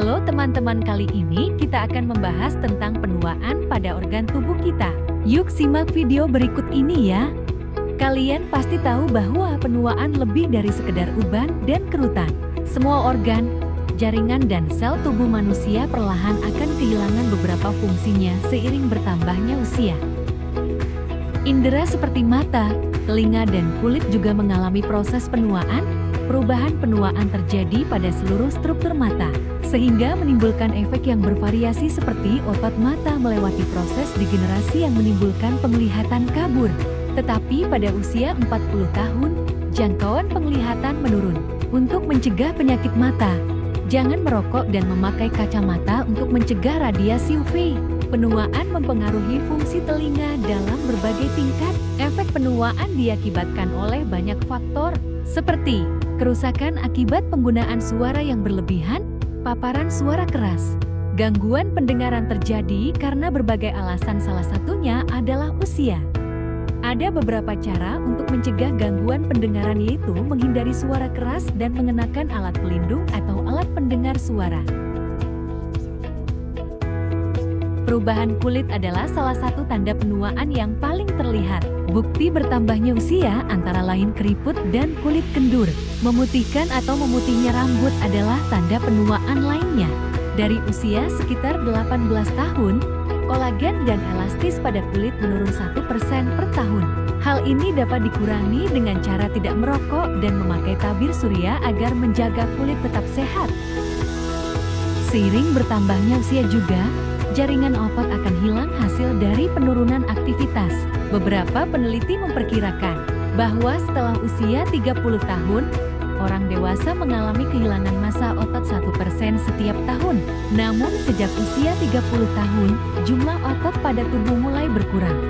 Halo teman-teman, kali ini kita akan membahas tentang penuaan pada organ tubuh kita. Yuk simak video berikut ini ya. Kalian pasti tahu bahwa penuaan lebih dari sekedar uban dan kerutan. Semua organ, jaringan dan sel tubuh manusia perlahan akan kehilangan beberapa fungsinya seiring bertambahnya usia. Indera seperti mata, telinga dan kulit juga mengalami proses penuaan. Perubahan penuaan terjadi pada seluruh struktur mata, sehingga menimbulkan efek yang bervariasi seperti otot mata melewati proses degenerasi yang menimbulkan penglihatan kabur. Tetapi pada usia 40 tahun, jangkauan penglihatan menurun. Untuk mencegah penyakit mata, jangan merokok dan memakai kacamata untuk mencegah radiasi UV. Penuaan mempengaruhi fungsi telinga dalam berbagai tingkat. Efek penuaan diakibatkan oleh banyak faktor, seperti kerusakan akibat penggunaan suara yang berlebihan, paparan suara keras. Gangguan pendengaran terjadi karena berbagai alasan, salah satunya adalah usia. Ada beberapa cara untuk mencegah gangguan pendengaran, yaitu menghindari suara keras dan mengenakan alat pelindung atau alat pendengar suara. Perubahan kulit adalah salah satu tanda penuaan yang paling terlihat. Bukti bertambahnya usia antara lain keriput dan kulit kendur. Memutihkan atau memutihnya rambut adalah tanda penuaan lainnya. Dari usia sekitar 18 tahun, kolagen dan elastis pada kulit menurun 1% per tahun. Hal ini dapat dikurangi dengan cara tidak merokok dan memakai tabir surya agar menjaga kulit tetap sehat. Seiring bertambahnya usia juga, jaringan otot akan hilang hasil dari penurunan aktivitas. Beberapa peneliti memperkirakan bahwa setelah usia 30 tahun, orang dewasa mengalami kehilangan massa otot 1% setiap tahun. Namun sejak usia 30 tahun, jumlah otot pada tubuh mulai berkurang.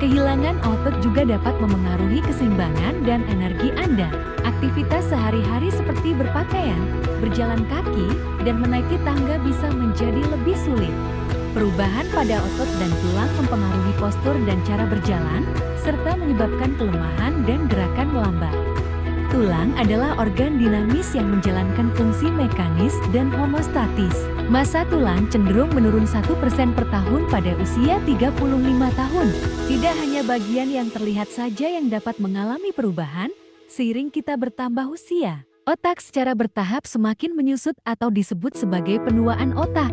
Kehilangan otot juga dapat memengaruhi keseimbangan dan energi Anda. Aktivitas sehari-hari seperti berpakaian, berjalan kaki, dan menaiki tangga bisa menjadi lebih sulit. Perubahan pada otot dan tulang mempengaruhi postur dan cara berjalan, serta menyebabkan kelemahan dan gerakan melambat. Tulang adalah organ dinamis yang menjalankan fungsi mekanis dan homostatis. Massa tulang cenderung menurun 1% per tahun pada usia 35 tahun. Tidak hanya bagian yang terlihat saja yang dapat mengalami perubahan, seiring kita bertambah usia. Otak secara bertahap semakin menyusut atau disebut sebagai penuaan otak.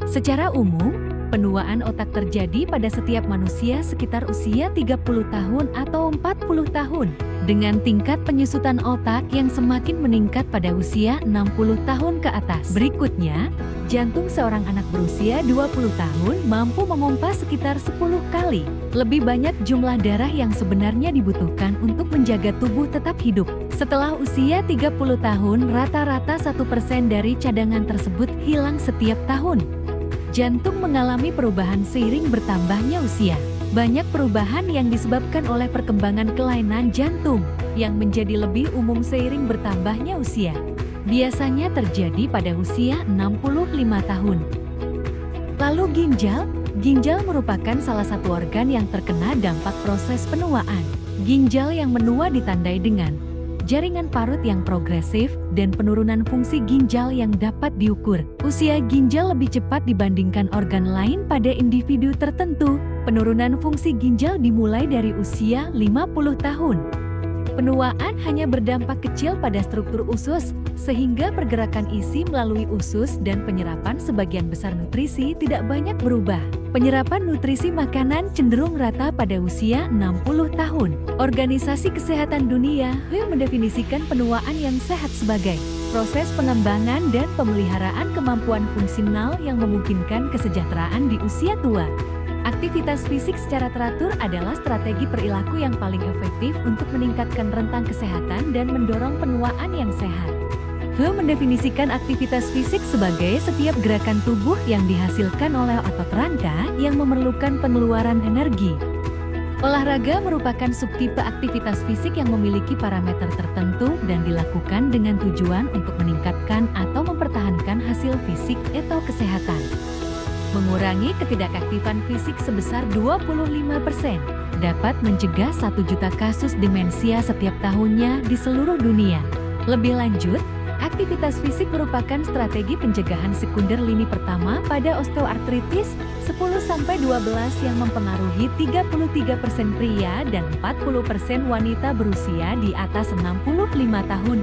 Secara umum, penuaan otak terjadi pada setiap manusia sekitar usia 30 tahun atau 40 tahun, dengan tingkat penyusutan otak yang semakin meningkat pada usia 60 tahun ke atas. Berikutnya, jantung seorang anak berusia 20 tahun mampu memompa sekitar 10 kali lebih banyak jumlah darah yang sebenarnya dibutuhkan untuk menjaga tubuh tetap hidup. Setelah usia 30 tahun, rata-rata 1% dari cadangan tersebut hilang setiap tahun. Jantung mengalami perubahan seiring bertambahnya usia. Banyak perubahan yang disebabkan oleh perkembangan kelainan jantung yang menjadi lebih umum seiring bertambahnya usia. Biasanya terjadi pada usia 65 tahun. Lalu ginjal. Ginjal merupakan salah satu organ yang terkena dampak proses penuaan. Ginjal yang menua ditandai dengan jaringan parut yang progresif, dan penurunan fungsi ginjal yang dapat diukur. Usia ginjal lebih cepat dibandingkan organ lain pada individu tertentu. Penurunan fungsi ginjal dimulai dari usia 50 tahun. Penuaan hanya berdampak kecil pada struktur usus, sehingga pergerakan isi melalui usus dan penyerapan sebagian besar nutrisi tidak banyak berubah. Penyerapan nutrisi makanan cenderung rata pada usia 60 tahun. Organisasi Kesehatan Dunia (WHO) mendefinisikan penuaan yang sehat sebagai proses pengembangan dan pemeliharaan kemampuan fungsional yang memungkinkan kesejahteraan di usia tua. Aktivitas fisik secara teratur adalah strategi perilaku yang paling efektif untuk meningkatkan rentang kesehatan dan mendorong penuaan yang sehat. WHO mendefinisikan aktivitas fisik sebagai setiap gerakan tubuh yang dihasilkan oleh otot rangka yang memerlukan pengeluaran energi. Olahraga merupakan subtipe aktivitas fisik yang memiliki parameter tertentu dan dilakukan dengan tujuan untuk meningkatkan atau mempertahankan hasil fisik atau kesehatan. Mengurangi ketidakaktifan fisik sebesar 25% dapat mencegah 1 juta kasus demensia setiap tahunnya di seluruh dunia. Lebih lanjut, Aktivitas fisik merupakan strategi pencegahan sekunder lini pertama pada osteoartritis 10-12 yang mempengaruhi 33% pria dan 40% wanita berusia di atas 65 tahun.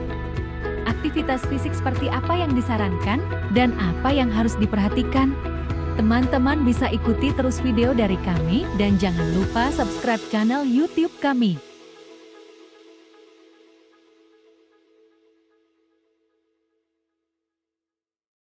Aktivitas fisik seperti apa yang disarankan dan apa yang harus diperhatikan? Teman-teman bisa ikuti terus video dari kami dan jangan lupa subscribe channel YouTube kami.